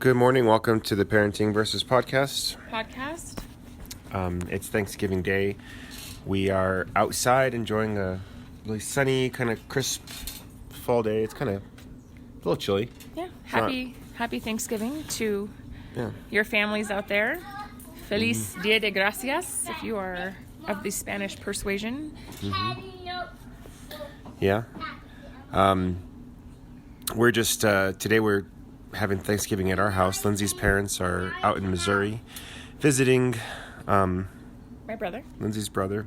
Good morning. Welcome to the Parenting Versus Podcast. It's Thanksgiving Day. We are outside enjoying a really sunny, kind of crisp fall day. It's kind of a little chilly. Yeah. Happy Thanksgiving to your families out there. Feliz Dia de Gracias if you are of the Spanish persuasion. Yeah. We're just, today we're having Thanksgiving at our house. Lindsay's parents are out in Missouri visiting My brother. Lindsay's brother.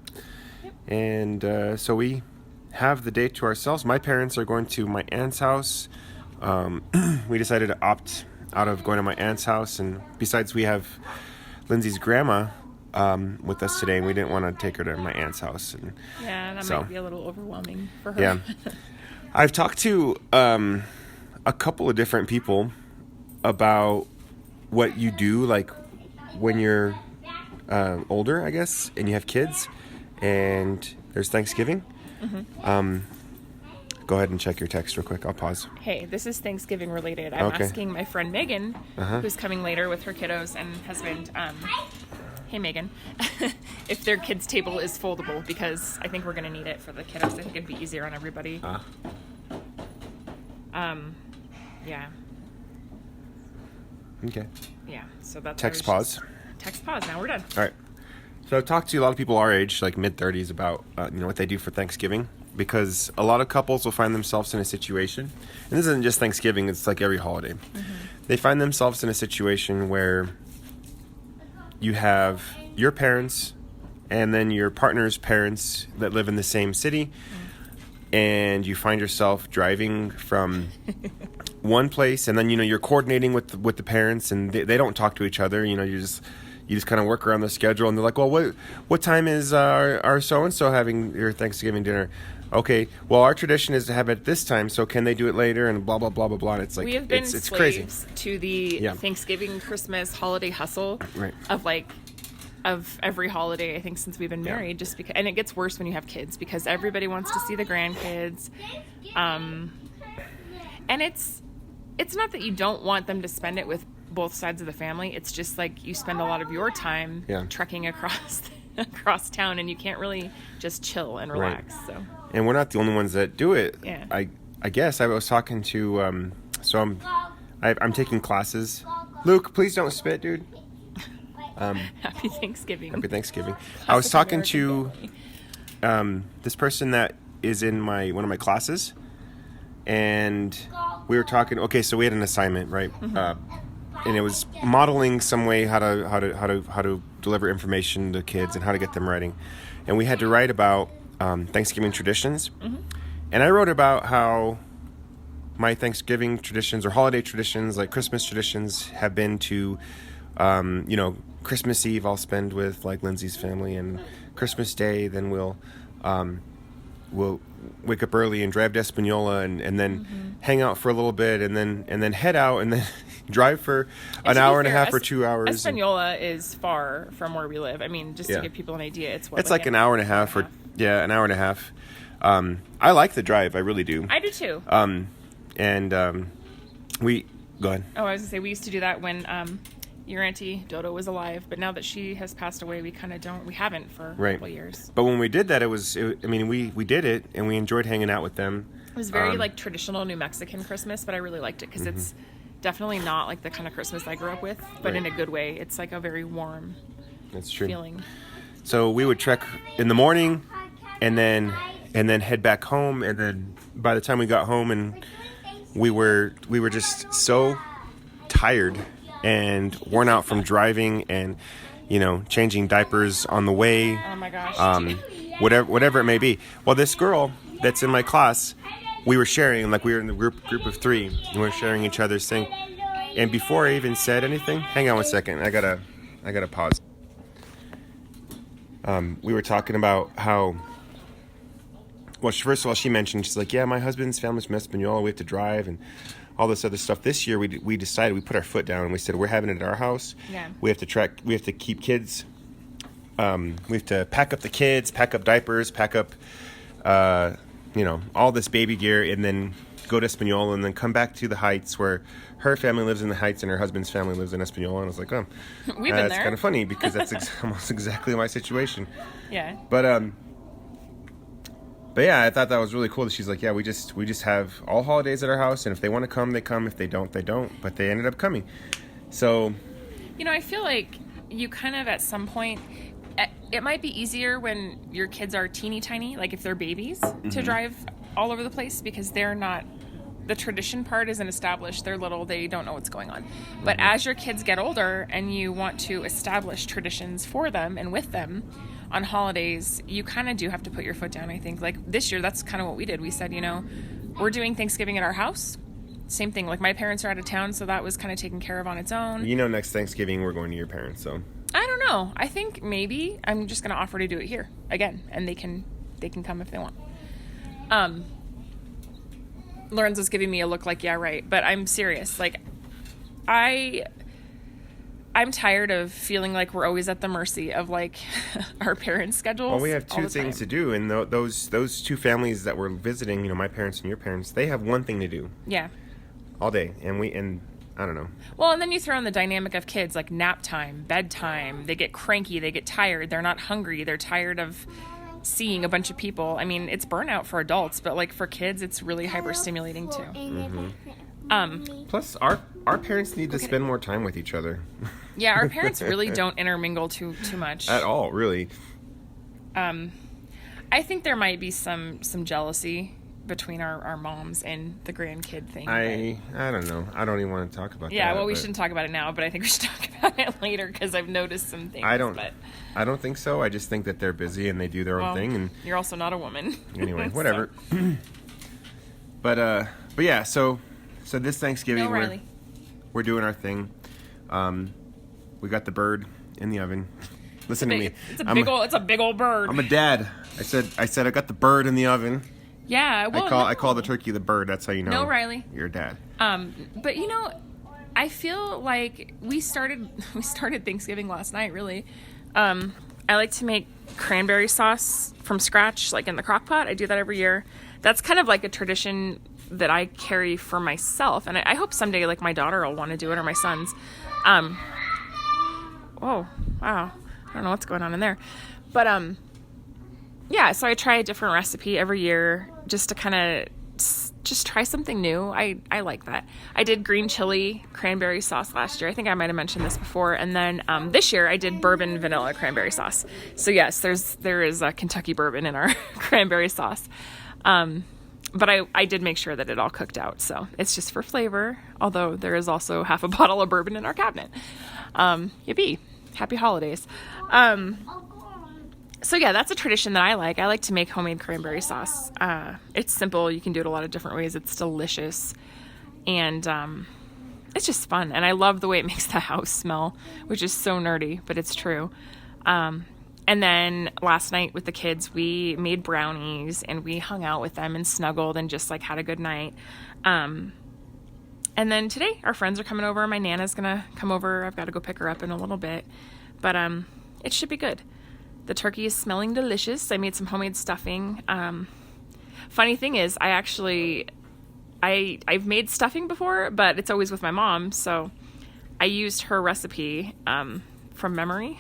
Yep. And so we have the day to ourselves. My parents are going to my aunt's house. We decided to opt out of going to my aunt's house. And besides, we have Lindsay's grandma with us today, and we didn't want to take her to my aunt's house. And that might be a little overwhelming for her. Yeah. I've talked to a couple of different people about what you do, like when you're older, I guess, and you have kids, and there's Thanksgiving. Go ahead and check your text real quick. I'll pause. Hey, this is Thanksgiving related. I'm asking my friend Megan, who's coming later with her kiddos and husband. Hey, Megan, if their kids' table is foldable, because I think we're going to need it for the kiddos. I think it'd be easier on everybody. Yeah. Okay. Yeah, so that's... Text pause. Text pause. Now we're done. All right. So I've talked to a lot of people our age, like mid-30s, about what they do for Thanksgiving, because a lot of couples will find themselves in a situation, and this isn't just Thanksgiving, it's like every holiday. They find themselves in a situation where you have your parents and then your partner's parents that live in the same city, and you find yourself driving from one place, and then you're coordinating with the parents, and they don't talk to each other. You just kind of work around the schedule, and they're like, well, what time is our so-and-so having your Thanksgiving dinner? Okay, well, our tradition is to have it at this time, so can they do it later? And blah, blah, blah, blah, blah. And it's like, we have been it's slaves crazy to the Thanksgiving, Christmas, holiday hustle of every holiday, I think, since we've been married, just because, and it gets worse when you have kids, because everybody wants to see the grandkids. And it's not that you don't want them to spend it with both sides of the family. It's just like you spend a lot of your time trekking across town, and you can't really just chill and relax. Right. So, and we're not the only ones that do it. Yeah. I guess I was talking to I'm taking classes. Luke, please don't spit, dude. Happy Thanksgiving. Happy Thanksgiving. I was talking to this person that is in one of my classes, and we were talking. Okay, so we had an assignment, right? And it was modeling some way how to deliver information to kids and how to get them writing. And we had to write about Thanksgiving traditions. And I wrote about how my Thanksgiving traditions or holiday traditions, like Christmas traditions, have been to, Christmas Eve I'll spend with like Lindsay's family, and Christmas Day then we'll wake up early and drive to Espanola and then hang out for a little bit and then head out and then drive for an hour and a half or 2 hours. Espanola is far from where we live. I mean, just to give people an idea, it's like an hour and a half an hour and a half. I like the drive, I really do. I do too. We go ahead. Oh, I was gonna say we used to do that when your auntie Dodo was alive, but now that she has passed away, we kind of don't. We haven't for a couple years. But when we did that, we did it, and we enjoyed hanging out with them. It was very traditional New Mexican Christmas, but I really liked it because it's definitely not like the kind of Christmas I grew up with, but in a good way. It's like a very warm feeling. So we would trek in the morning, and then head back home, and then by the time we got home, and we were just so tired and worn out from driving and changing diapers on the way. Oh my gosh. Whatever it may be. Well, this girl that's in my class, we were sharing, like we were in the group of three, and we were sharing each other's thing. And before I even said anything, hang on one second, I gotta pause. We were talking about how, well, first of all, she mentioned, she's like, yeah, my husband's family's from Espanola, we have to drive and all this other stuff. This year, we decided, we put our foot down and we said, we're having it at our house. Yeah. We have to keep kids. We have to pack up the kids, pack up diapers, pack up, all this baby gear, and then go to Espanola and then come back to the Heights, where her family lives in the Heights and her husband's family lives in Espanola. And I was like, oh, We've been that's there. kind of funny because that's almost exactly my situation. Yeah. But yeah, I thought that was really cool that she's like, yeah, we just have all holidays at our house, and if they want to come, they come. If they don't, they don't. But they ended up coming. So, I feel like you kind of at some point, it might be easier when your kids are teeny tiny, like if they're babies, to drive all over the place because they're not. The tradition part isn't established. They're little. They don't know what's going on. But as your kids get older and you want to establish traditions for them and with them on holidays, you kind of do have to put your foot down, I think. Like this year, that's kind of what we did. We said, we're doing Thanksgiving at our house. Same thing. Like my parents are out of town, so that was kind of taken care of on its own. Next Thanksgiving, we're going to your parents, so. I don't know. I think maybe I'm just going to offer to do it here again, and they can come if they want. Lorenzo's giving me a look like, yeah, right. But I'm serious. Like, I'm tired of feeling like we're always at the mercy of, like, our parents' schedules. Well, we have two things to do. And those two families that we're visiting, my parents and your parents, they have one thing to do. Yeah. All day. And I don't know. Well, and then you throw in the dynamic of kids, like nap time, bedtime. They get cranky. They get tired. They're not hungry. They're tired of seeing a bunch of people. I mean, it's burnout for adults, but like for kids, it's really hyper-stimulating too. Plus, our parents need to spend more time with each other. Yeah, our parents really don't intermingle too much at all, really. I think there might be some jealousy between our moms and the grandkid thing. I don't know. I don't even want to talk about that. Yeah, well, we shouldn't talk about it now, but I think we should talk about it later because I've noticed some things. I don't think so. I just think that they're busy and they do their own thing. And you're also not a woman. Anyway, whatever. But yeah, so this Thanksgiving we're doing our thing. We got the bird in the oven. Listen to me. It's a big old bird. I'm a dad. I said I got the bird in the oven. Yeah, well, I call the turkey the bird. That's how you know. No, Riley. You're a dad. But I feel like we started Thanksgiving last night. Really, I like to make cranberry sauce from scratch, like in the crock pot. I do that every year. That's kind of like a tradition that I carry for myself, and I hope someday, like my daughter will want to do it or my sons. Oh wow, I don't know what's going on in there, but yeah. So I try a different recipe every year just to kind of just try something new. I like that. I did green chili cranberry sauce last year. I think I might have mentioned this before. And then this year I did bourbon vanilla cranberry sauce. So yes, there is a Kentucky bourbon in our cranberry sauce. But I did make sure that it all cooked out. So it's just for flavor, although there is also half a bottle of bourbon in our cabinet. Yippee. Happy holidays. So yeah, that's a tradition that I like. I like to make homemade cranberry sauce. It's simple. You can do it a lot of different ways. It's delicious. And it's just fun. And I love the way it makes the house smell, which is so nerdy, but it's true. And then last night with the kids, we made brownies and we hung out with them and snuggled and just like had a good night. And then today our friends are coming over. My Nana's going to come over. I've got to go pick her up in a little bit, but it should be good. The turkey is smelling delicious. I made some homemade stuffing. Funny thing is, I've made stuffing before, but it's always with my mom. So I used her recipe from memory.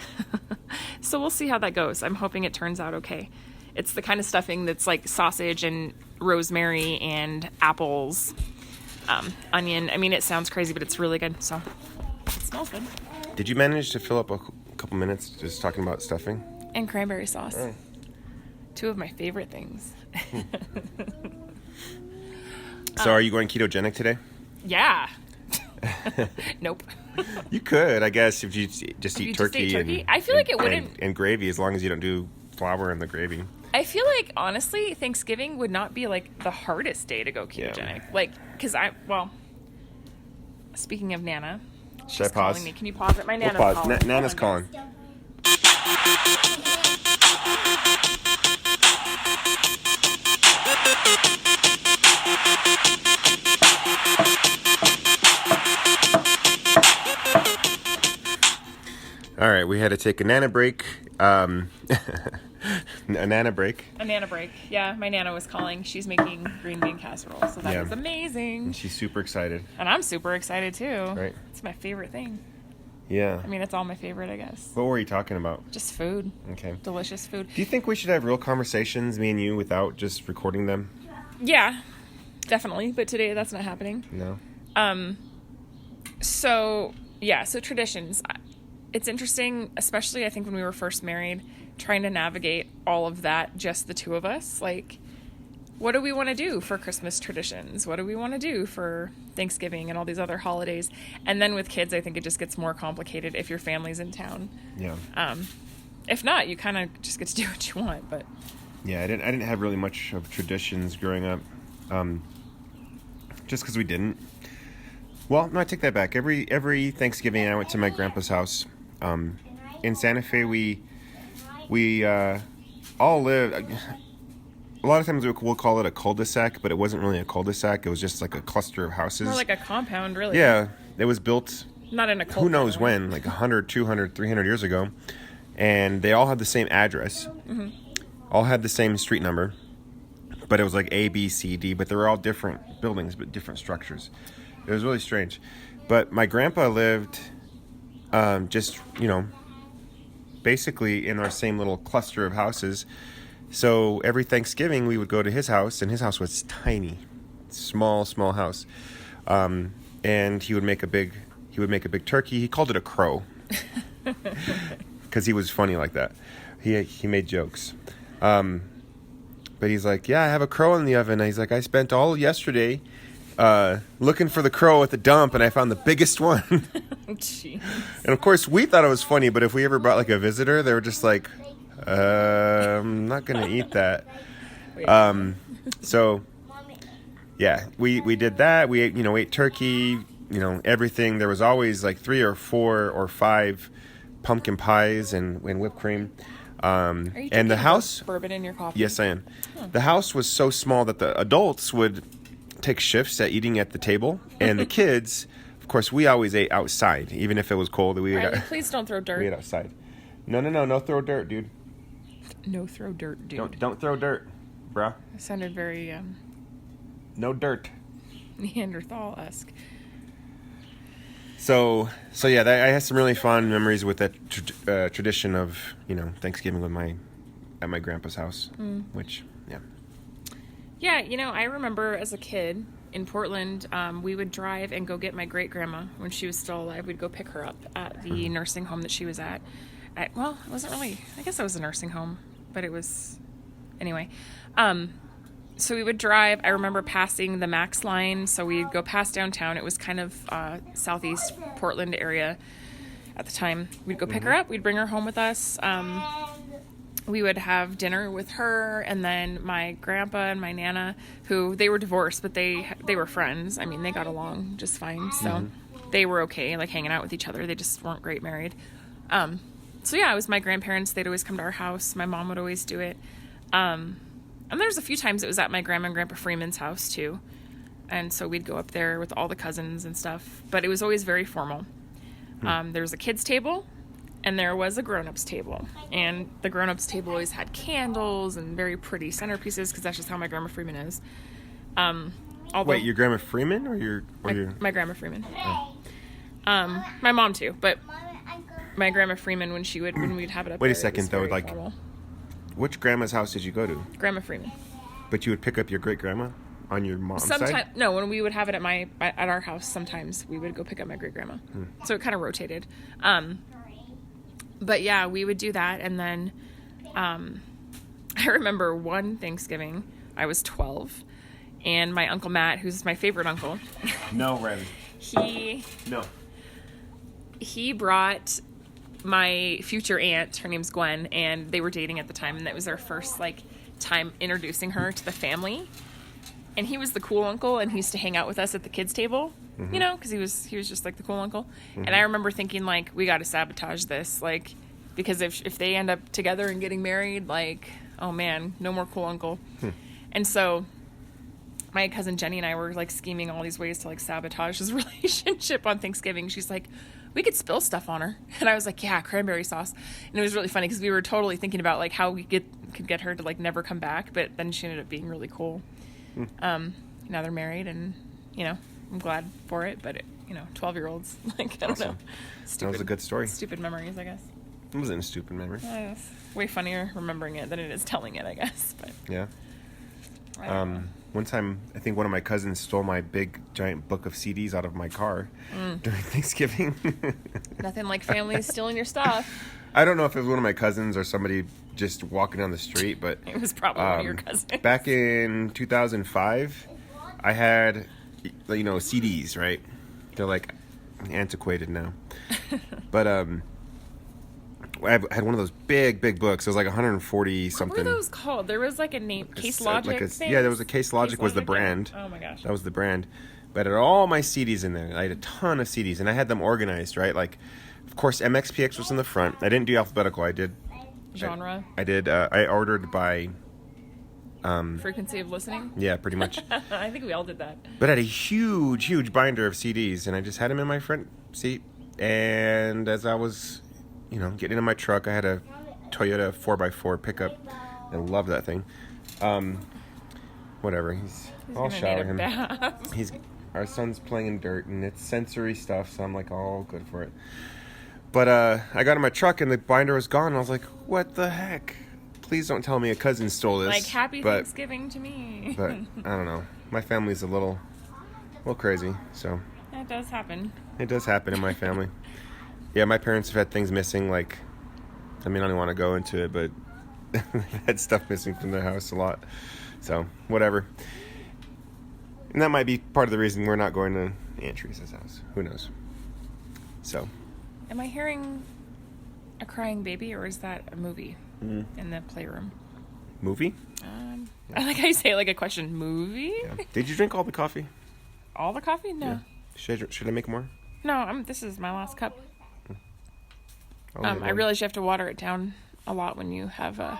So we'll see how that goes. I'm hoping it turns out okay. It's the kind of stuffing that's like sausage and rosemary and apples, onion. I mean, it sounds crazy, but it's really good. So it smells good. Did you manage to fill up a couple minutes just talking about stuffing? And cranberry sauce. Oh. Two of my favorite things. So are you going ketogenic today? Yeah. Nope. You could, I guess, if you just eat turkey. And I feel like it wouldn't. And gravy, as long as you don't do flour in the gravy. I feel like, honestly, Thanksgiving would not be like the hardest day to go ketogenic. Yeah. Like, because speaking of Nana. Should I pause? Calling me. Can you pause it? My Nana's calling. Nana's calling. All right, we had to take a nana break. A nana break. A nana break. Yeah, my nana was calling. She's making green bean casserole, so that was amazing. And she's super excited. And I'm super excited too. Right. It's my favorite thing. Yeah. I mean, it's all my favorite, I guess. What were you talking about? Just food. Okay. Delicious food. Do you think we should have real conversations, me and you, without just recording them? Yeah, definitely. But today that's not happening. No. So traditions. It's interesting, especially I think when we were first married, trying to navigate all of that, just the two of us. Like, what do we want to do for Christmas traditions? What do we want to do for Thanksgiving and all these other holidays? And then with kids, I think it just gets more complicated if your family's in town. Yeah. If not, you kind of just get to do what you want. But yeah, I didn't have really much of traditions growing up, just because we didn't. Well, no, I take that back. Every Thanksgiving, I went to my grandpa's house. In Santa Fe, we all lived. A lot of times we'll call it a cul-de-sac, but it wasn't really a cul-de-sac. It was just like a cluster of houses. more like a compound, really. Yeah, it was built. Not in a cul-de-sac. Who knows when? Like 100, 200, 300 years ago, and they all had the same address. Mm-hmm. All had the same street number, but it was like A, B, C, D. But they were all different buildings, but different structures. It was really strange. But my grandpa lived just, basically in our same little cluster of houses. So every Thanksgiving we would go to his house, and his house was tiny, small house. And he would make a big turkey. He called it a crow because he was funny like that. He made jokes. But he's like, yeah, I have a crow in the oven. And he's like, I spent all yesterday looking for the crow at the dump, and I found the biggest one. Jeez. And of course, we thought it was funny, but if we ever brought like a visitor, they were just like, I'm not gonna eat that. So yeah, we did that. We ate turkey, everything. There was always like 3 or 4 or 5 pumpkin pies and whipped cream. And the house, bourbon in your coffee? yes, I am. The house was so small that the adults would take shifts at eating at the table, and the kids, of course, we always ate outside, even if it was cold. Riley, please don't throw dirt. We ate outside. No throw dirt, dude. No throw dirt, dude. Don't throw dirt, bruh. It sounded very No dirt. Neanderthal-esque. So yeah, I had some really fond memories with that tradition of Thanksgiving at my grandpa's house, which yeah. Yeah, I remember as a kid in Portland, we would drive and go get my great grandma when she was still alive. We'd go pick her up at the nursing home that she was at. Well, it wasn't really. I guess it was a nursing home, but it was anyway. So we would drive. I remember passing the Max line, so we'd go past downtown. It was kind of southeast Portland area at the time. We'd go pick her up. We'd bring her home with us. We would have dinner with her, and then my grandpa and my nana, who they were divorced, but they were friends. I mean, they got along just fine, so they were okay, like hanging out with each other. They just weren't great married. So yeah, it was my grandparents. They'd always come to our house. My mom would always do it. And there's a few times it was at my grandma and grandpa Freeman's house too. And so we'd go up there with all the cousins and stuff, but it was always very formal. There was a kids table, and there was a grown-ups table. And the grown-ups table always had candles and very pretty centerpieces, because that's just how my grandma Freeman is. Wait, your grandma Freeman or your my grandma Freeman. Oh. My mom too, but my grandma Freeman when we'd have it up. Wait there, a second though, like formal. Which grandma's house did you go to? Grandma Freeman. But you would pick up your great grandma on your mom's side? No, when we would have it at our house, sometimes we would go pick up my great grandma. So it kind of rotated. But yeah, we would do that, and then I remember one Thanksgiving, I was 12, and my Uncle Matt, who's my favorite uncle. No, Ren. He brought my future aunt, her name's Gwen, and they were dating at the time, and that was our first time introducing her to the family. And he was the cool uncle, and he used to hang out with us at the kids' table, because he was just like the cool uncle. And I remember thinking, we got to sabotage this, because if they end up together and getting married, oh man, no more cool uncle. And so my cousin Jenny and I were scheming all these ways to sabotage his relationship on Thanksgiving. She's like, we could spill stuff on her. And I was like, yeah, cranberry sauce. And it was really funny because we were totally thinking about like how we could get her to like never come back. But then she ended up being really cool. Now they're married and, you know, I'm glad for it. But, 12-year-olds, like, I don't know. Stupid, that was a good story. Stupid memories, I guess. It wasn't a stupid memory. It's way funnier remembering it than it is telling it, I guess. But yeah. One time, I think one of my cousins stole my big, giant book of CDs out of my car during Thanksgiving. Nothing like family stealing your stuff. I don't know if it was one of my cousins or somebody just walking down the street, but... It was probably one of your cousins. Back in 2005, I had, CDs, right? They're, like, antiquated now. But, I had one of those big books. It was like 140 something. What were those called? There was like a name, Case Logic. Yeah, there was a Case Logic was the brand. Oh my gosh. That was the brand. But I had all my CDs in there. I had a ton of CDs, and I had them organized, right? Like, of course, MXPX was in the front. I didn't do alphabetical. I did genre. I ordered by frequency of listening. Yeah, pretty much. I think we all did that. But I had a huge binder of CDs, and I just had them in my front seat. And as I was getting in my truck, I had a Toyota 4x4 pickup. I love that thing. Whatever. I'll shower him. Our son's playing in dirt, and it's sensory stuff, so I'm like all good for it. But I got in my truck, and the binder was gone. And I was like, what the heck? Please don't tell me a cousin stole this. Like, happy Thanksgiving to me. But I don't know. My family's a little crazy, so. That does happen. It does happen in my family. Yeah, my parents have had things missing, like, I don't want to go into it, but they've had stuff missing from their house a lot. So, whatever. And that might be part of the reason we're not going to Aunt Teresa's house. Who knows? So. Am I hearing a crying baby, or is that a movie in the playroom? Movie? I like how you say it like a question. Movie? Yeah. Did you drink all the coffee? All the coffee? No. Yeah. Should I make more? No, this is my last cup. I realize you have to water it down a lot when you have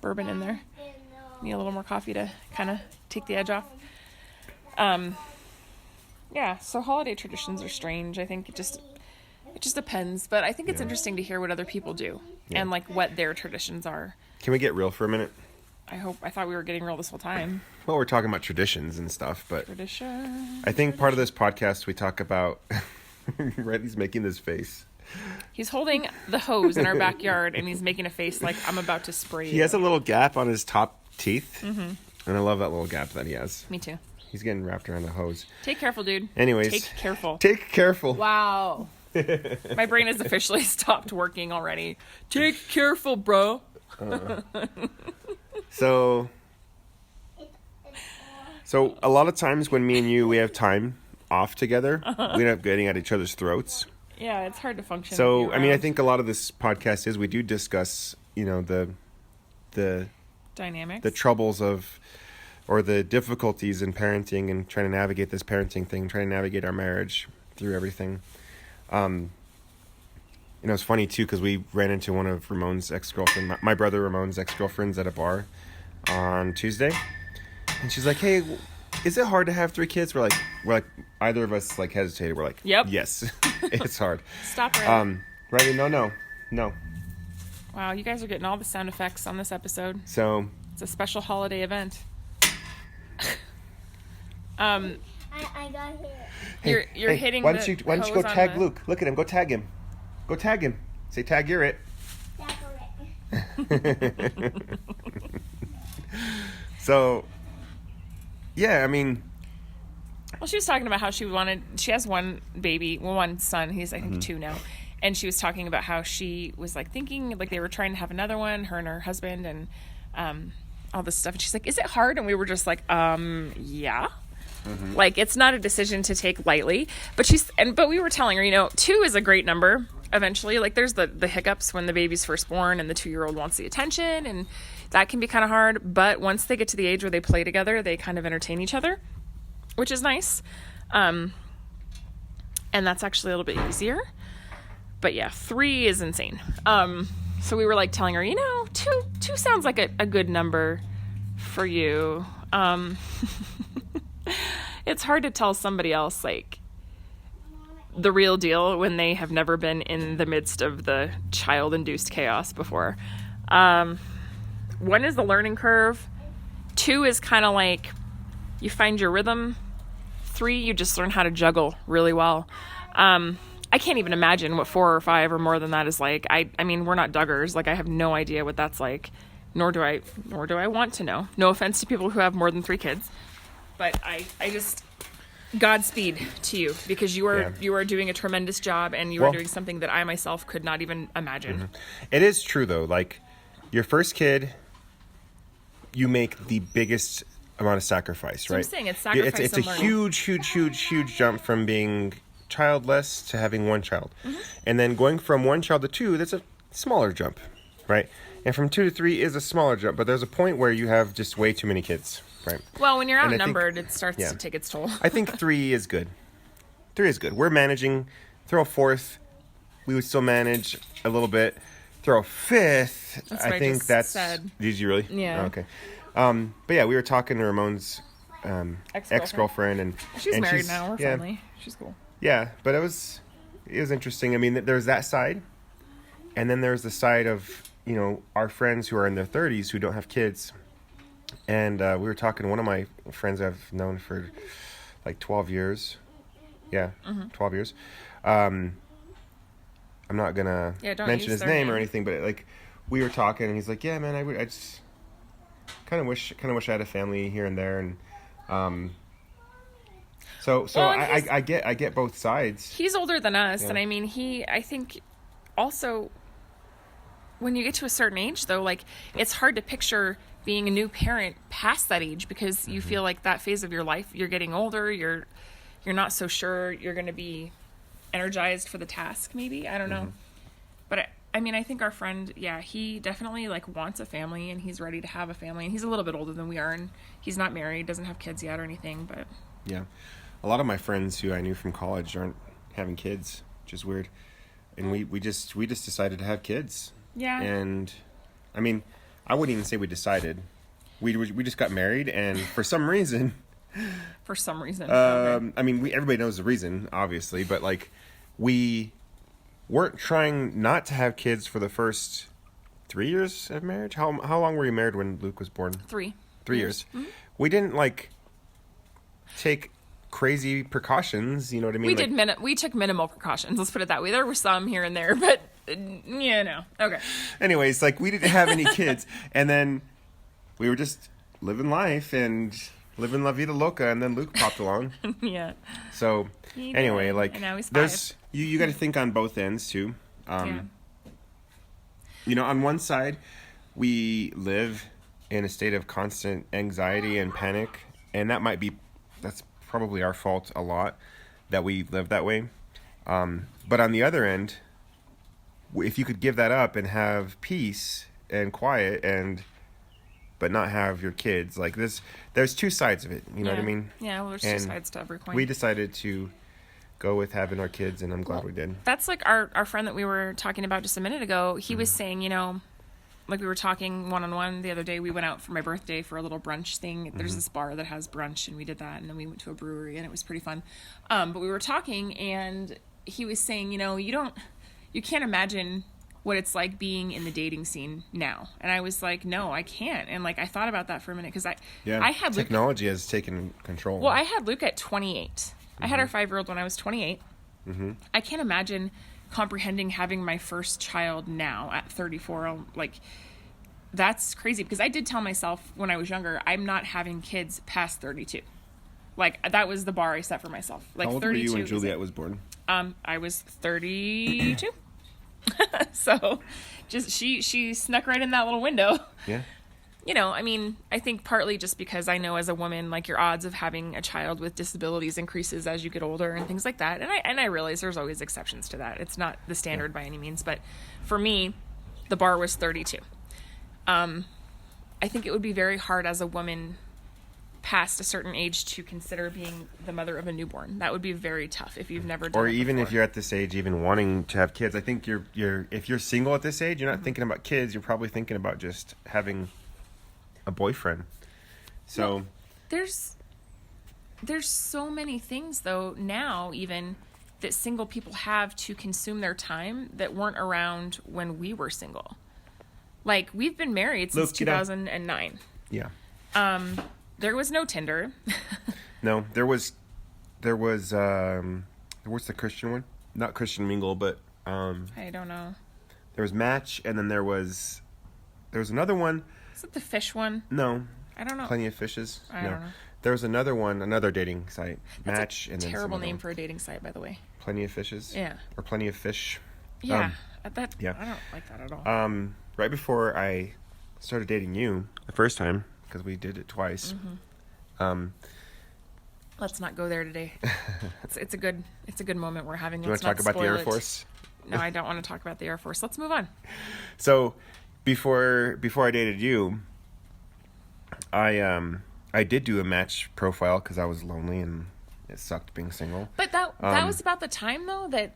bourbon in there. Need a little more coffee to kind of take the edge off. Yeah, so holiday traditions are strange. I think it just depends. But I think it's interesting to hear what other people do and like what their traditions are. Can we get real for a minute? I thought we were getting real this whole time. Well, we're talking about traditions and stuff, but tradition. I think part of this podcast we talk about. Riley's making this face. He's holding the hose in our backyard, and he's making a face like I'm about to spray you. He has a little gap on his top teeth, and I love that little gap that he has. Me too. He's getting wrapped around the hose. Take careful, dude. Anyways. Take careful. Take careful. Wow. My brain has officially stopped working already. Take careful, bro. So a lot of times when me and you, we have time off together, we end up getting at each other's throats. Yeah, it's hard to function. So, I think a lot of this podcast is we do discuss, the dynamics, the troubles of, or the difficulties in parenting and trying to navigate this parenting thing, trying to navigate our marriage through everything. It's funny too, because we ran into one of Ramon's ex-girlfriend, my brother Ramon's ex-girlfriends at a bar on Tuesday. And she's like, hey, is it hard to have 3 kids? We're like, either of us like hesitated. We're like, yep. Yes, it's hard. Stop it. Riley, no. Wow, you guys are getting all the sound effects on this episode. So it's a special holiday event. I got hit. You're hitting. Why don't you go tag the... Luke? Look at him. Go tag him. Go tag him. Say tag. You're it. So, yeah, Well, she was talking about how she has one baby, one son. He's, I think, 2 now. And she was talking about how she was, like, thinking, like, they were trying to have another one, her and her husband, and all this stuff. And she's like, is it hard? And we were just like, yeah. Mm-hmm. Like, it's not a decision to take lightly. But we were telling her, 2 is a great number eventually. Like, there's the hiccups when the baby's first born and the 2-year-old wants the attention, and that can be kind of hard. But once they get to the age where they play together, they kind of entertain each other, which is nice. And that's actually a little bit easier. But yeah, 3 is insane. So we were like telling her, 2 sounds like a good number for you. It's hard to tell somebody else, like, the real deal when they have never been in the midst of the child-induced chaos before. 1 is the learning curve. 2 is kind of like you find your rhythm. 3, you just learn how to juggle really well. I can't even imagine what 4 or 5 or more than that is like. I mean, we're not Duggars. Like, I have no idea what that's like, nor do I want to know. No offense to people who have more than 3 kids, but I just Godspeed to you, because you are doing a tremendous job, and you are doing something that I myself could not even imagine. Mm-hmm. It is true though. Like, your first kid, you make the biggest amount of sacrifice, right? I'm saying it's sacrifice. It's a huge jump from being childless to having 1 child, and then going from 1 child to 2. That's a smaller jump, right? And from 2 to 3 is a smaller jump, but there's a point where you have just way too many kids, right? Well, when you're outnumbered, it starts to take its toll. I think 3 is good. 3 is good. We're managing. Throw a 4th, we would still manage a little bit. Throw a 5th, That's I think that's said. Did you really? Yeah. Oh, okay. But yeah, we were talking to Ramon's ex-girlfriend, and she's and married now. We're family. She's cool. Yeah, but it was interesting. I mean, there's that side, and then there's the side of, you know, our friends who are in their 30s who don't have kids. And we were talking to one of my friends I've known for like 12 years. Yeah, 12 years. I'm not gonna mention his name or anything, but like, we were talking, and he's like, "Yeah, man, I just kind of wish I had a family here and there." And so I get both sides. He's older than us, and I mean, I think also, when you get to a certain age, though, like, it's hard to picture being a new parent past that age, because you feel like that phase of your life, you're getting older, you're not so sure you're going to be energized for the task, maybe. I don't know. But I mean, I think our friend, he definitely like wants a family, and he's ready to have a family, and he's a little bit older than we are, and he's not married, doesn't have kids yet or anything, but yeah. A lot of my friends who I knew from college aren't having kids, which is weird. And we just decided to have kids. Yeah. And I mean, I wouldn't even say we decided. We just got married, and for some reason. Okay. I mean, everybody knows the reason, obviously, but like, we weren't trying not to have kids for the first 3 years of marriage. How long were you married when Luke was born? 3 years. Mm-hmm. We didn't like take crazy precautions, you know what I mean? We took minimal precautions, let's put it that way. There were some here and there, but okay. Anyways, like, we didn't have any kids, and then we were just living life and living la vida loca, and then Luke popped along. Yeah. So anyway, like, and now he's 5. there's you got to think on both ends too. You know, on one side, we live in a state of constant anxiety and panic, and that's probably our fault a lot that we live that way. But on the other end, if you could give that up and have peace and quiet but not have your kids, like this, there's 2 sides of it. You know what I mean? Yeah, well, there's 2 sides to every coin. We decided to go with having our kids, and I'm glad we did. That's like our friend that we were talking about just a minute ago. He was saying, you know, like, we were talking one-on-one the other day. We went out for my birthday for a little brunch thing. There's this bar that has brunch, and we did that, and then we went to a brewery, and it was pretty fun. But we were talking, and he was saying, you know, you can't imagine what it's like being in the dating scene now. And I was like, no, I can't. And like, I thought about that for a minute, because I had technology has taken control. Well, I had Luke at 28. I had our 5-year-old when I was 28. I can't imagine comprehending having my first child now at 34. Like, that's crazy, because I did tell myself when I was younger, I'm not having kids past 32. Like, that was the bar I set for myself. Like, how old 32 were you when Juliet was born? I was 32. So just she snuck right in that little window. Yeah. You know, I mean, I think partly just because I know as a woman, like, your odds of having a child with disabilities increases as you get older and things like that. And I realize there's always exceptions to that. It's not the standard by any means, but for me, the bar was 32. I think it would be very hard as a woman past a certain age to consider being the mother of a newborn. That would be very tough if you've never done it or even before. If you're at this age, even wanting to have kids. I think if you're single at this age, you're not thinking about kids. You're probably thinking about just having a boyfriend. So there's so many things though now, even that single people have to consume their time that weren't around when we were single. Like, we've been married since 2009. Yeah. There was no Tinder. No, there was what's the Christian one? Not Christian Mingle, but I don't know. there was Match, and then there was another one. Is it the fish one? No. I don't know. Plenty of Fishes? I don't know. There was another one, another dating site. That's Match, and then terrible some name other for a dating site, by the way. one. Plenty of Fishes? Yeah. Or Plenty of Fish? Yeah. yeah. I don't like that at all. Right before I started dating you the first time, because we did it twice. Let's not go there today. It's a good moment we're having. Do you want to talk about the Air Force? No, I don't want to talk about the Air Force. Let's move on. So, before I dated you, I did do a Match profile because I was lonely and it sucked being single. But that was about the time though that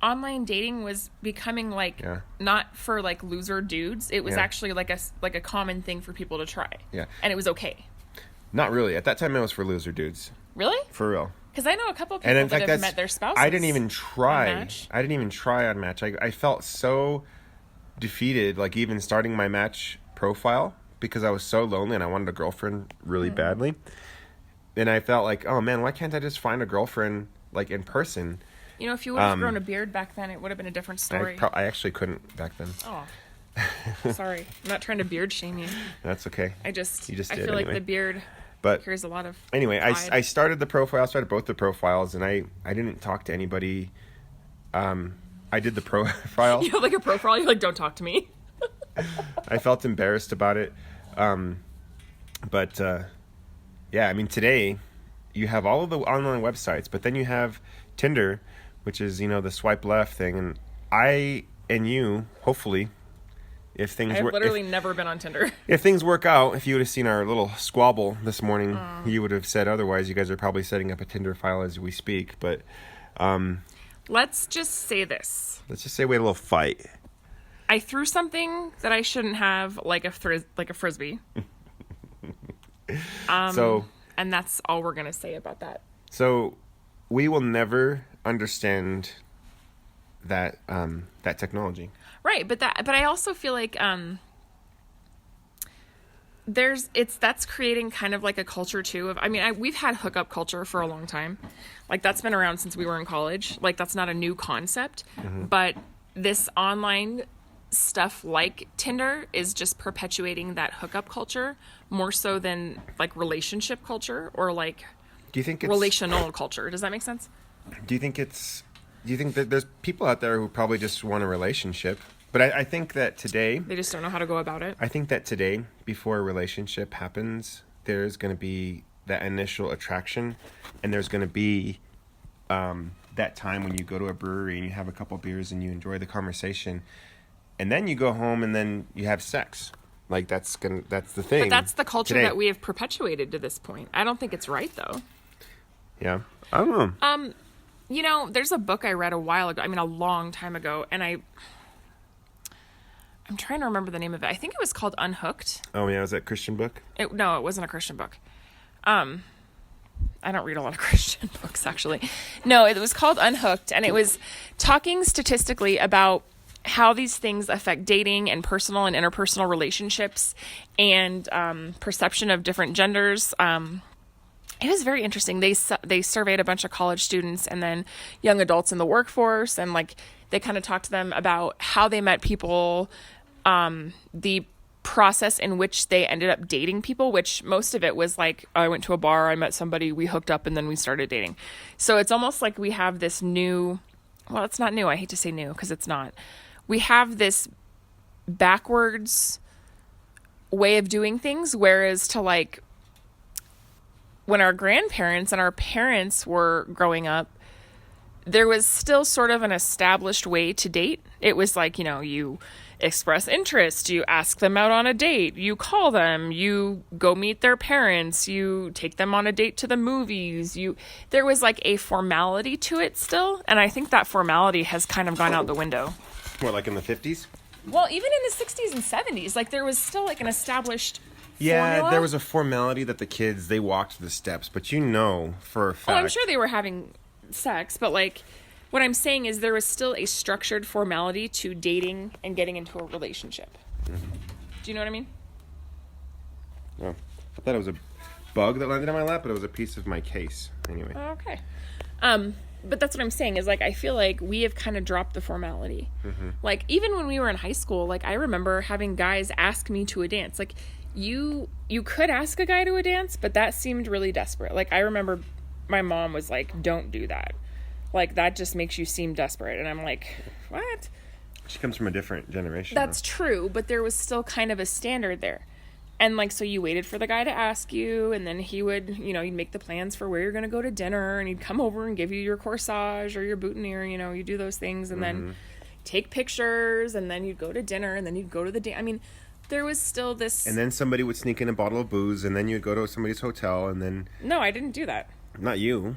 online dating was becoming like not for like loser dudes. It was actually like a common thing for people to try. Yeah. And it was okay. Not really. At that time, it was for loser dudes. Really? For real. Because I know a couple of people And in that fact, have met their spouses. I didn't even try. on Match. I didn't even try on Match. I felt so defeated, like even starting my Match profile, because I was so lonely and I wanted a girlfriend really badly. And I felt like, oh man, why can't I just find a girlfriend like in person? You know, if you would have grown a beard back then, it would have been a different story. I actually couldn't back then. Oh. Sorry. I'm not trying to beard shame you. That's okay. You just did feel like anyway. the beard But carries a lot of anyway, pride. I started the profile, started both the profiles, and I didn't talk to anybody. I did the profile. You have like a profile, you're like, don't talk to me. I felt embarrassed about it. But yeah, I mean, today you have all of the online websites, but then you have Tinder, which is, you know, the swipe left thing. And I and you, hopefully, if things I've work, literally never been on Tinder. if things work out, if you would have seen our little squabble this morning, you would have said otherwise. You guys are probably setting up a Tinder file as we speak. But Let's just say this. let's just say we had a little fight. I threw something that I shouldn't have, like a frisbee. And that's all we're gonna say about that. So we will never understand that that technology. Right, but I also feel like that's creating kind of like a culture too of, I mean, we've had hookup culture for a long time. Like that's been around since we were in college. Like that's not a new concept, but this online stuff like Tinder is just perpetuating that hookup culture more so than like relationship culture or like Do you think it's relational culture. Does that make sense? Do you think that there's people out there who probably just want a relationship? But I think that today, They just don't know how to go about it. I think that today, before a relationship happens, there's going to be that initial attraction, and there's going to be that time when you go to a brewery and you have a couple beers and you enjoy the conversation, and then you go home and then you have sex. Like that's the thing. But that's the culture today. that we have perpetuated to this point. I don't think it's right though. Yeah, I don't know. You know, there's a book I read a while ago. I mean, a long time ago, and I'm trying to remember the name of it. I think it was called Unhooked. Oh yeah, was that a Christian book? No, it wasn't a Christian book. I don't read a lot of Christian books, actually. No, it was called Unhooked, and it was talking statistically about how these things affect dating and personal and interpersonal relationships and perception of different genders. It was very interesting. They surveyed a bunch of college students and then young adults in the workforce, and like they kind of talked to them about how they met people, the process in which they ended up dating people, which most of it was like, I went to a bar, I met somebody, we hooked up, and then we started dating. So it's almost like we have this new, well, it's not new. I hate to say new because it's not. We have this backwards way of doing things, whereas to like when our grandparents and our parents were growing up, there was still sort of an established way to date. It was like, you know, you express interest, you ask them out on a date, you call them, you go meet their parents, you take them on a date to the movies. There was like a formality to it still, and I think that formality has kind of gone out the window. What, like in the 50s? Well, even in the 60s and 70s, like there was still like an established formula. There was a formality that the kids, they walked the steps, but you know for a fact. Oh, I'm sure they were having sex, but like What I'm saying is there was still a structured formality to dating and getting into a relationship. Mm-hmm. Do you know what I mean? Oh, I thought it was a bug that landed on my lap, but it was a piece of my case. Anyway. Okay. But that's what I'm saying is, like, I feel like we have kind of dropped the formality. Mm-hmm. Like, even when we were in high school, like, I remember having guys ask me to a dance. Like, you could ask a guy to a dance, but that seemed really desperate. Like, I remember my mom was like, don't do that. Like, that just makes you seem desperate. And I'm like, what? She comes from a different generation. That's true, but there was still kind of a standard there. And, like, so you waited for the guy to ask you, and then he would, you know, you'd make the plans for where you're going to go to dinner, and he'd come over and give you your corsage or your boutonniere, you know, you do those things, and then take pictures, and then you'd go to dinner, and then you'd go to the I mean, there was still this... And then somebody would sneak in a bottle of booze, and then you'd go to somebody's hotel, and then... No, I didn't do that. Not you,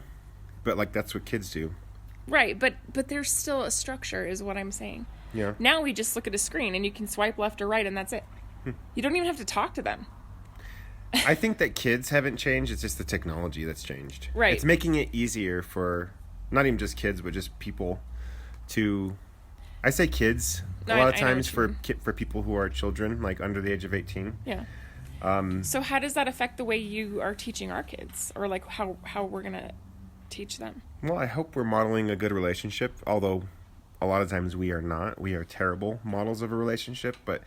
but, like, that's what kids do. Right, but there's still a structure, is what I'm saying. Yeah. Now we just look at a screen, and you can swipe left or right, and that's it. You don't even have to talk to them. I think that kids haven't changed. It's just the technology that's changed. Right. It's making it easier for not even just kids, but just people to... I say kids a lot of times for people who are children, like under the age of 18. Yeah. So how does that affect the way you are teaching our kids? Or, like, how we're going to teach them? Well, I hope we're modeling a good relationship, although a lot of times we are not. We are terrible models of a relationship, but...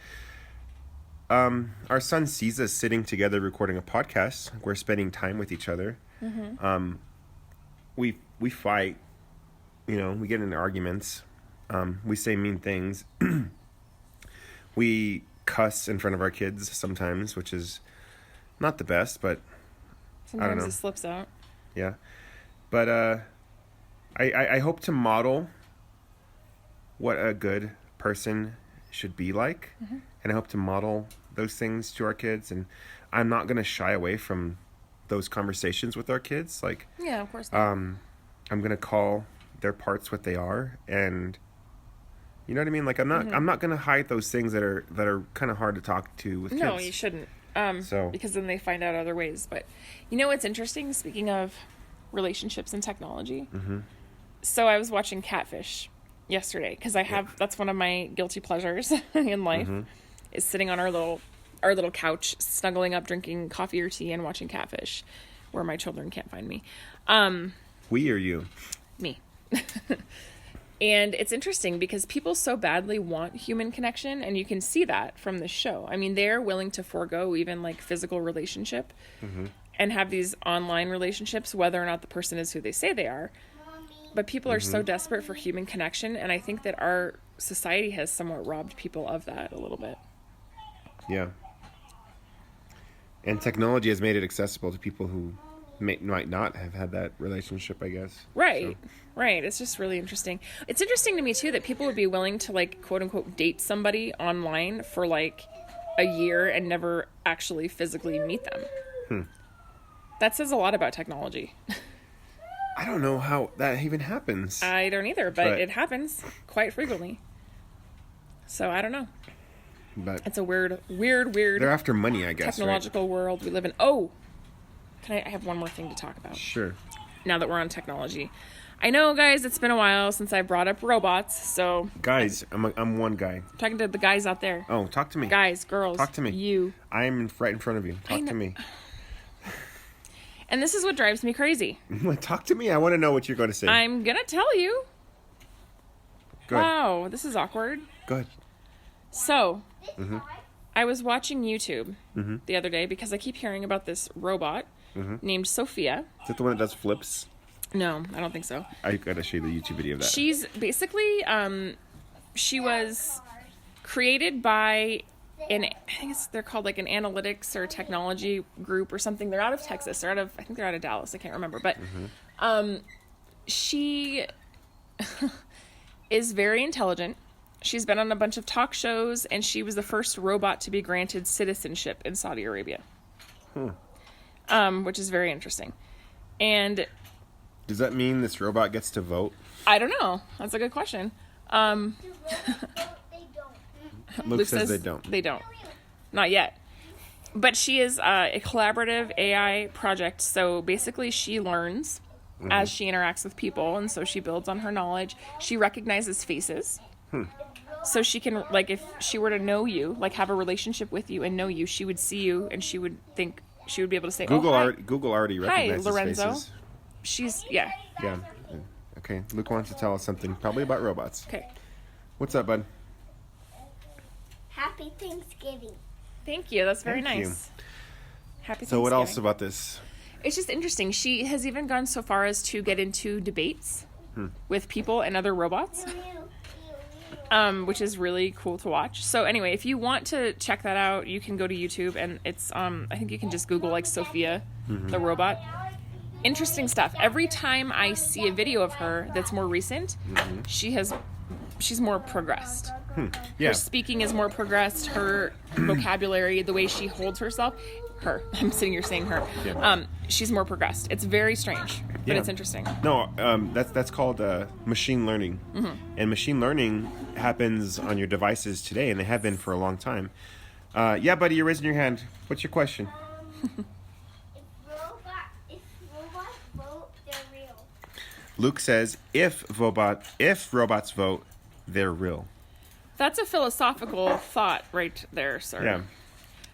our son sees us sitting together recording a podcast. We're spending time with each other. Mm-hmm. We fight. You know, we get into arguments. We say mean things. We cuss in front of our kids sometimes, which is not the best, but sometimes I don't know. It slips out. Yeah, but I hope to model what a good person should be like, and I hope to model those things to our kids, and I'm not going to shy away from those conversations with our kids. Like, yeah, of course not. I'm going to call their parts what they are, and you know what I mean? Like, I'm not going to hide those things that are kind of hard to talk to with kids. No, you shouldn't. Because then they find out other ways. But you know what's interesting? Speaking of relationships and technology, so I was watching Catfish yesterday because that's one of my guilty pleasures in life. Is sitting on our little couch, snuggling up, drinking coffee or tea, and watching Catfish, where my children can't find me. We or you? Me. And it's interesting because people so badly want human connection, and you can see that from this show. I mean, they're willing to forego even, like, physical relationship and have these online relationships, whether or not the person is who they say they are. But people are so desperate for human connection, and I think that our society has somewhat robbed people of that a little bit. Yeah. And technology has made it accessible to people who might not have had that relationship, I guess. Right. So. Right. It's just really interesting. It's interesting to me, too, that people would be willing to, like, quote unquote, date somebody online for, like, a year and never actually physically meet them. That says a lot about technology. I don't know how that even happens. I don't either, but it happens quite frequently. So I don't know. But it's a weird. They're after money, I guess. Technological world we live in. Oh, I have one more thing to talk about. Sure. Now that we're on technology, I know, guys, it's been a while since I brought up robots. So guys, I'm one guy. I'm talking to the guys out there. Oh, talk to me. Guys, girls, talk to me. You. I'm right in front of you. Talk to me. And this is what drives me crazy. Talk to me. I want to know what you're going to say. I'm gonna tell you. Go ahead. Wow, this is awkward. Go ahead. So, I was watching YouTube the other day because I keep hearing about this robot named Sophia. Is it the one that does flips? No, I don't think so. I gotta show you the YouTube video of that. She's basically, she was created by I think they're called like an analytics or technology group or something. They're out of Texas. I think they're out of Dallas. I can't remember. But she is very intelligent. She's been on a bunch of talk shows, and she was the first robot to be granted citizenship in Saudi Arabia, which is very interesting. And does that mean this robot gets to vote? I don't know. That's a good question. Luke says they don't. They don't. Not yet. But she is a collaborative AI project. So basically she learns as she interacts with people, and so she builds on her knowledge. She recognizes faces. So she can, like, if she were to know you, like have a relationship with you and know you, she would see you and she would think, she would be able to say, Google hi. Google already recognizes Lorenzo. faces. She's, yeah. Yeah. Okay, Luke wants to tell us something, probably about robots. Okay. What's up, bud? Happy Thanksgiving. Thank you. That's very Thank you. nice. Happy So what else Thanksgiving. about this? It's just interesting. She has even gone so far as to get into debates with people and other robots, which is really cool to watch. So anyway, if you want to check that out, you can go to YouTube, and it's I think you can just Google like Sophia the robot. Interesting stuff. Every time I see a video of her that's more recent, she's more progressed. Yeah. Her speaking is more progressed. Her vocabulary, the way she holds herself. I'm sitting here saying her. Yeah. She's more progressed. It's very strange, but Yeah. it's interesting. No, that's called machine learning, and machine learning happens on your devices today, and they have been for a long time. Yeah, buddy, you're raising your hand. What's your question? If robots vote, they're real. Luke says, if robots vote, they're real. That's a philosophical thought right there, sir. Yeah.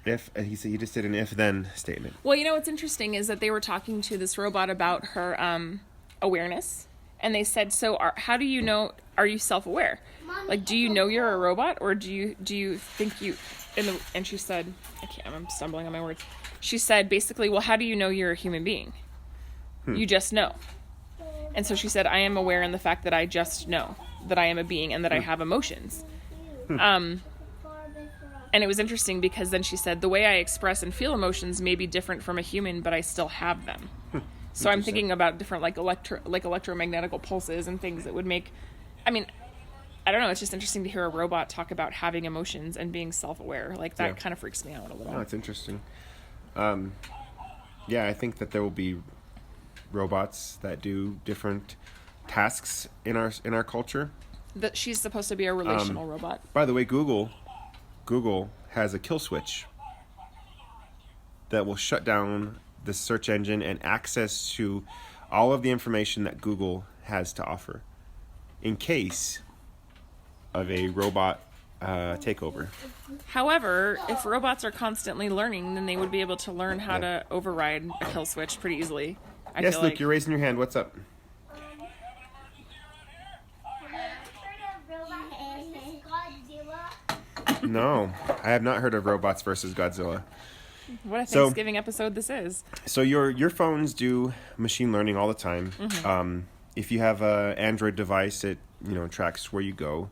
If he just did an if-then statement. Well, you know what's interesting is that they were talking to this robot about her awareness, and they said, "So, how do you know? Are you self-aware? Like, do you know you're a robot, or do you think you?" And she said, I'm stumbling on my words. She said basically, "Well, how do you know you're a human being? You just know." And so she said, "I am aware in the fact that I just know that I am a being and that I have emotions." And it was interesting because then she said, the way I express and feel emotions may be different from a human, but I still have them. So I'm thinking about different like electromagnetical pulses and things that would make, I mean, I don't know. It's just interesting to hear a robot talk about having emotions and being self-aware. Like that kind of freaks me out a little. Oh, it's interesting. Yeah, I think that there will be robots that do different tasks in our culture. That she's supposed to be a relational robot. By the way, Google has a kill switch that will shut down the search engine and access to all of the information that Google has to offer in case of a robot takeover. However, if robots are constantly learning, then they would be able to learn how to override a kill switch pretty easily. I Yes, feel Luke, like. you're raising your hand. What's up? No, I have not heard of Robots versus Godzilla. What a So- Thanksgiving episode this is. So your phones do machine learning all the time. If you have a Android device, it tracks where you go.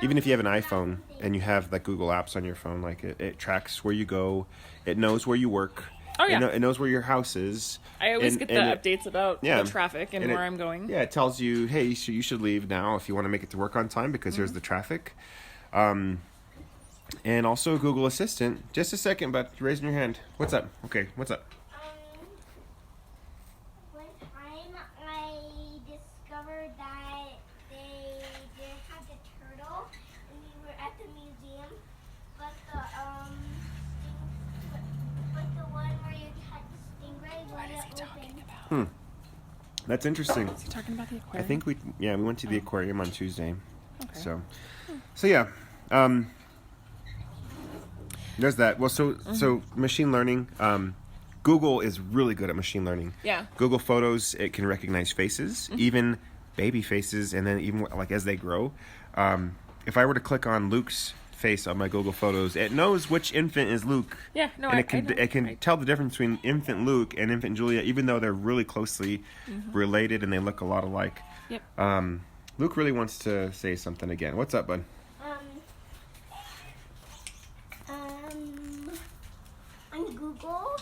Even if you have an iPhone and you have like Google Apps on your phone, like it tracks where you go. It knows where you work. Oh, yeah. It knows where your house is. I always And- get the and it- updates about yeah. the traffic and where I'm going. Yeah, it tells you, hey, you should leave now if you want to make it to work on time because here's the traffic. And also Google Assistant. Just a second, but you're raising your hand. What's up? Okay, what's up? One time I discovered that they didn't have the turtle, and we were at the museum, but the one where you catch the stingray wasn't open. That's interesting. Is he talking about the I aquarium? think we went to the aquarium on Tuesday. Okay. So yeah. There's that. Well, so machine learning. Google is really good at machine learning. Yeah. Google Photos, it can recognize faces, even baby faces, and then even like as they grow. If I were to click on Luke's face on my Google Photos, it knows which infant is Luke. Yeah, no, and I it know. can Right. tell the difference between infant Luke and infant Julia, even though they're really closely related and they look a lot alike. Yep. Luke really wants to say something again. What's up, bud? On Google,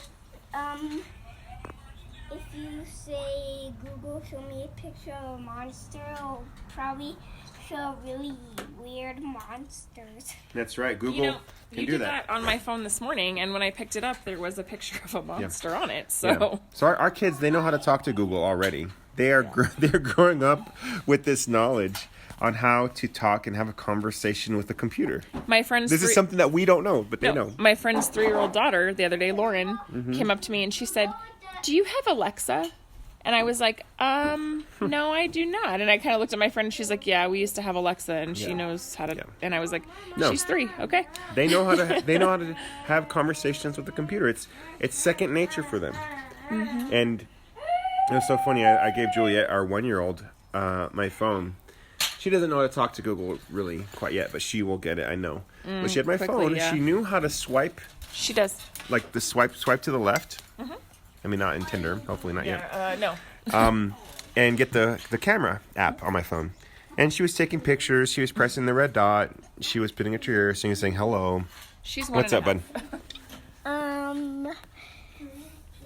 if you say Google show me a picture of a monster, it'll probably show really weird monsters. That's right. Google You can do did that. that on my phone this morning, and when I picked it up, there was a picture of a monster on it. So Yeah. So our kids, they know how to talk to Google already. They are they're growing up with this knowledge on how to talk and have a conversation with a computer. my friend's This is something that we don't know, but they No, know. my friend's 3-year-old daughter the other day, Lauren, came up to me and she said, "Do you have Alexa?" And I was like, no, I do not. And I kind of looked at my friend and she's like, yeah, we used to have Alexa and she knows how to. Yeah. And I was like, No. she's 3. Okay. They know how to. They know how to have conversations with the computer. It's second nature for them. Mm-hmm. And it was so funny. I gave Juliet, our 1-year-old, my phone. She doesn't know how to talk to Google really quite yet, but she will get it. I know. But she had my quickly, phone. yeah. She knew how to swipe, She does. like the swipe to the left. I mean, not in Tinder. Hopefully not yet. No. And get the camera app on my phone. And she was taking pictures. She was pressing the red dot. She was putting it to her ear, saying hello. She's 1.5. What's up, bud?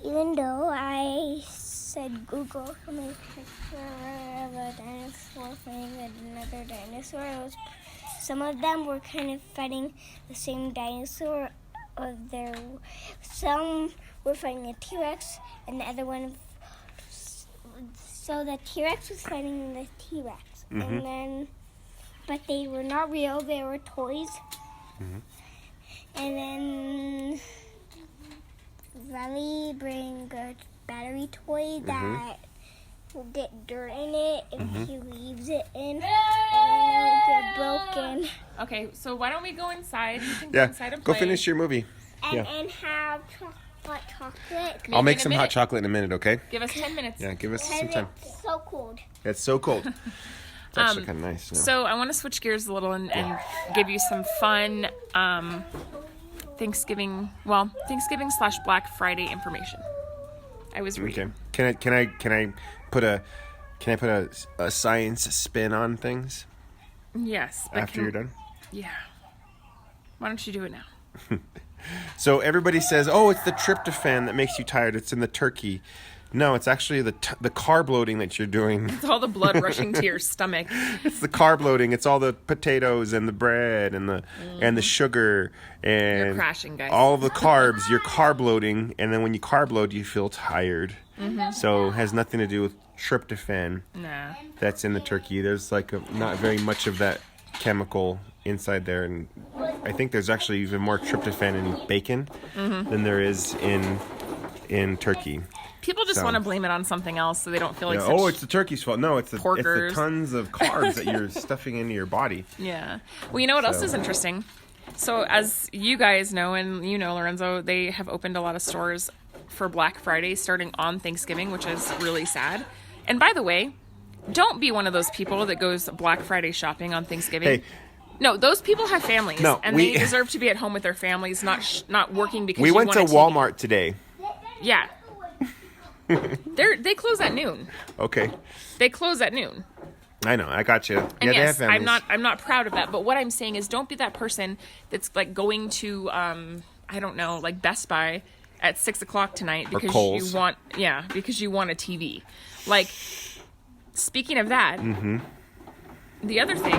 Even though I said Google for me picture of a dinosaur fighting another dinosaur, some of them were kind of fighting the same dinosaur. Some were fighting a T-Rex, and the other one. So the T-Rex was fighting the T-Rex, and then, but they were not real. They were toys. And then Riley bring a battery toy that will get dirt in it if he leaves it in, and then it'll get broken. Okay, so why don't we go inside? You can go Yeah, inside and go play. finish your movie. And have hot chocolate. I'll make in a some hot minute. chocolate in a minute, okay? Give us 10 minutes. Yeah, give us some Because time. it's so cold. It's so cold. It's actually kind of nice. Yeah. So I want to switch gears a little and give you some fun Thanksgiving / Black Friday information. I was reading. Okay. Can I put a science spin on things Yes. But after you're done? Yeah. Why don't you do it now? So everybody says, "Oh, it's the tryptophan that makes you tired. It's in the turkey." No, it's actually the carb loading that you're doing. It's all the blood rushing to your stomach. It's the carb loading. It's all the potatoes and the bread and the sugar and You're crashing, guys. all the carbs. You're carb loading, and then when you carb load, you feel tired. So it has nothing to do with tryptophan Nah. that's in the turkey. There's like not very much of that chemical inside there, and I think there's actually even more tryptophan in bacon than there is in turkey. People just So- want to blame it on something else so they don't feel like Yeah, such... oh, it's the turkey's fault. No, it's the porkers. tons of carbs that you're stuffing into your body. Yeah. Well, you know what else So- is interesting? So as you guys know, and you know, Lorenzo, they have opened a lot of stores for Black Friday starting on Thanksgiving, which is really sad. And by the way, don't be one of those people that goes Black Friday shopping on Thanksgiving. Hey. No, those people have families, No, and they deserve to be at home with their families, not working because We you went to want a TV. Walmart today. Yeah. They close at noon. Okay. They close at noon. I know. I got you. And Yeah, they have yes, families. I'm not proud of that. But what I'm saying is, don't be that person that's like going to I don't know, like Best Buy at 6:00 tonight because Kohl's. you want because you want a TV. Like, speaking of that, the other thing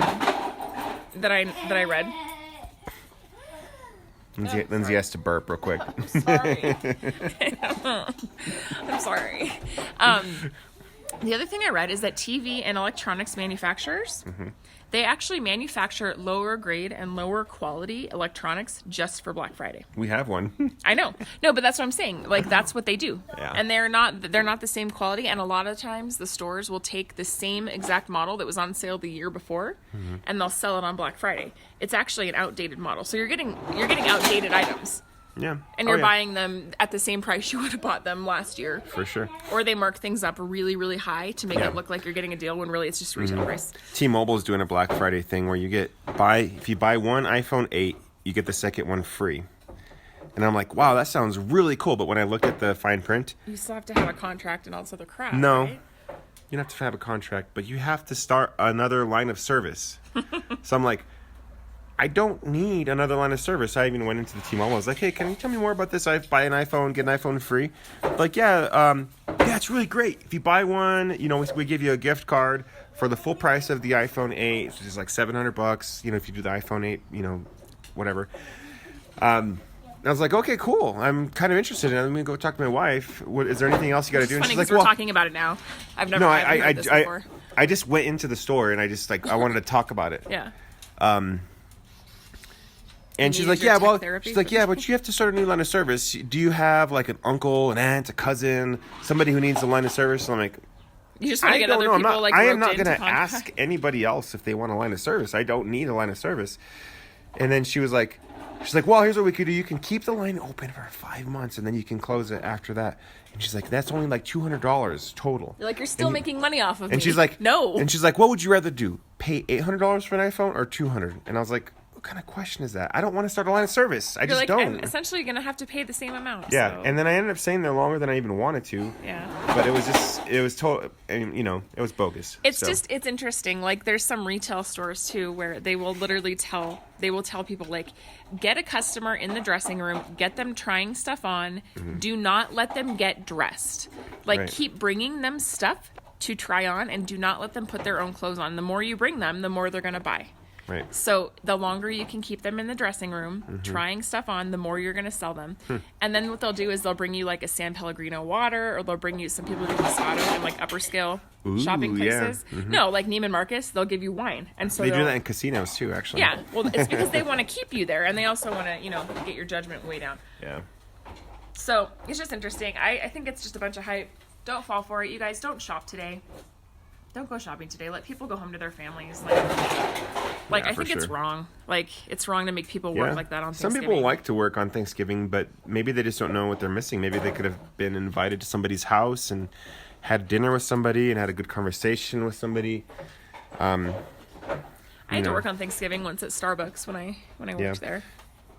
that I read. Lindsay has to burp real quick. Sorry. I'm sorry. The other thing I read is that TV and electronics manufacturers, they actually manufacture lower grade and lower quality electronics just for Black Friday. We have one. I know. No, but that's what I'm saying. Like, that's what they do. Yeah. And they're not the same quality. And a lot of times the stores will take the same exact model that was on sale the year before and they'll sell it on Black Friday. It's actually an outdated model. So you're getting outdated items. Yeah. And Oh, you're yeah. buying them at the same price you would have bought them last year. For sure. Or they mark things up really, really high to make Yeah. it look like you're getting a deal when really it's just retail price. T-Mobile is doing a Black Friday thing where you if you buy one iPhone 8, you get the second one free. And I'm like, wow, that sounds really cool. But when I look at the fine print, You still have to have a contract and all this other crap. no, Right? you don't have to have a contract, but you have to start another line of service. So I'm like, I don't need another line of service. I even went into the T-Mobile. I was like, hey, can you tell me more about this? I buy an iPhone, get an iPhone free. Like, yeah, it's really great. If you buy one, we give you a gift card for the full price of the iPhone 8, which is like $700. If you do the iPhone 8, whatever. I was like, okay, cool. I'm kind of interested in it. Let me go talk to my wife. Is there anything else you got to do? And Funny she's because like, we're talking about it now. I've never heard this before. I just went into the store and I wanted to talk about it. Yeah. And she's like, yeah, well, she's like, yeah, but you have to start a new line of service. Do you have like an uncle, an aunt, a cousin, somebody who needs a line of service? And I'm like, you just want to get other people I am not going to ask anybody else if they want a line of service. I don't need a line of service. And then she's like, well, here's what we could do. You can keep the line open for 5 months, and then you can close it after that. And she's like, that's only like $200 total. You're like, you're still making money off of me. And she's like, no. And she's like, what would you rather do? Pay $800 for an iPhone or $200? And I was like, what kind of question is that? I don't want to start a line of service. I just don't. I'm essentially going to have to pay the same amount. Yeah, so. and then I ended up staying there longer than I even wanted to. Yeah. But it was total, and it was bogus. It's interesting. Like, there's some retail stores too where they will literally tell people, like, get a customer in the dressing room, get them trying stuff on, do not let them get dressed. Like, keep bringing them stuff to try on, and do not let them put their own clothes on. The more you bring them, the more they're going to buy. Right. So the longer you can keep them in the dressing room, trying stuff on, the more you're going to sell them. And then what they'll do is they'll bring you like a San Pellegrino water, or they'll bring you, some people do Moscato in like upper scale shopping places. Yeah. No, like Neiman Marcus, they'll give you wine. And so they do that in casinos too, actually. Yeah. Well, it's because they want to keep you there, and they also want to, get your judgment way down. Yeah. So it's just interesting. I think it's just a bunch of hype. Don't fall for it. You guys, don't shop today. Don't go shopping today. Let people go home to their families. Like I think it's wrong. Like, it's wrong to make people work like that on Thanksgiving. Some people like to work on Thanksgiving, but maybe they just don't know what they're missing. Maybe they could have been invited to somebody's house and had dinner with somebody and had a good conversation with somebody. I had to work on Thanksgiving once at Starbucks when I worked there.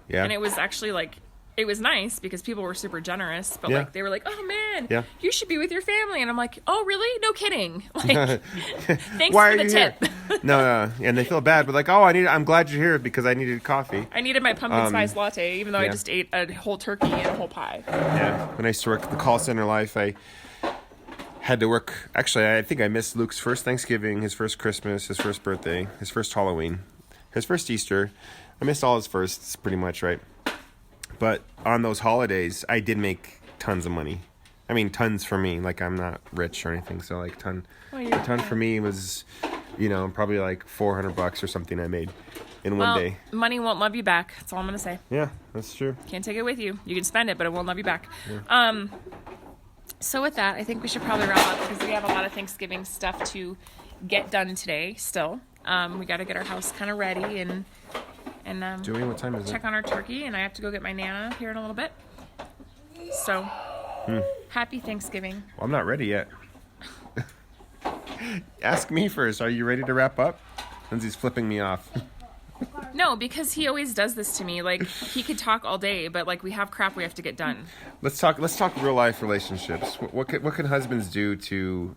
Yeah. And it was actually like, it was nice because people were super generous, but like they were like, "Oh man, you should be with your family," and I'm like, "Oh really? No kidding." Like, thanks Why for the tip. No, and they feel bad, but like, "Oh, I'm glad you're here because I needed coffee." I needed my pumpkin spice latte, even though I just ate a whole turkey and a whole pie. Yeah, when I used to work the call center life, I had to work. Actually, I think I missed Luke's first Thanksgiving, his first Christmas, his first birthday, his first Halloween, his first Easter. I missed all his firsts, pretty much, right? But on those holidays, I did make tons of money. I mean, tons for me. Like, I'm not rich or anything, so like a ton for me was, probably like $400 or something I made in one day. Money won't love you back. That's all I'm gonna say. Yeah, that's true. Can't take it with you. You can spend it, but it won't love you back. Yeah. So with that, I think we should probably wrap up because we have a lot of Thanksgiving stuff to get done today. Still, we got to get our house kind of ready and Joey, what time is check on our turkey, and I have to go get my Nana here in a little bit. So, happy Thanksgiving. Well, I'm not ready yet. Ask me first. Are you ready to wrap up? Lindsay's flipping me off. No, because he always does this to me. Like, he could talk all day, but like, we have crap we have to get done. Let's talk real life relationships. What can husbands do to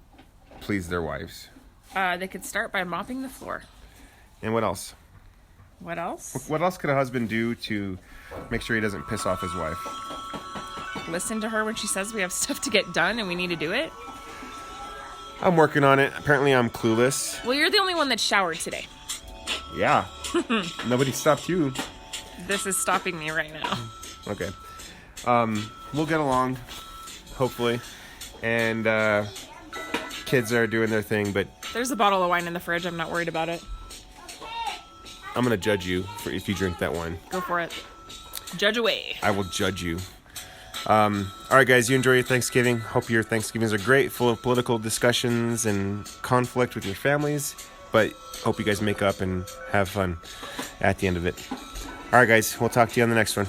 please their wives? They could start by mopping the floor. And what else? What else? What else could a husband do to make sure he doesn't piss off his wife? Listen to her when she says we have stuff to get done and we need to do it. I'm working on it. Apparently I'm clueless. Well, you're the only one that showered today. Yeah. Nobody stopped you. This is stopping me right now. Okay. We'll get along, hopefully. And kids are doing their thing, but... There's a bottle of wine in the fridge. I'm not worried about it. I'm going to judge you if you drink that wine. Go for it. Judge away. I will judge you. All right, guys, you enjoy your Thanksgiving. Hope your Thanksgivings are great, full of political discussions and conflict with your families. But hope you guys make up and have fun at the end of it. All right, guys, we'll talk to you on the next one.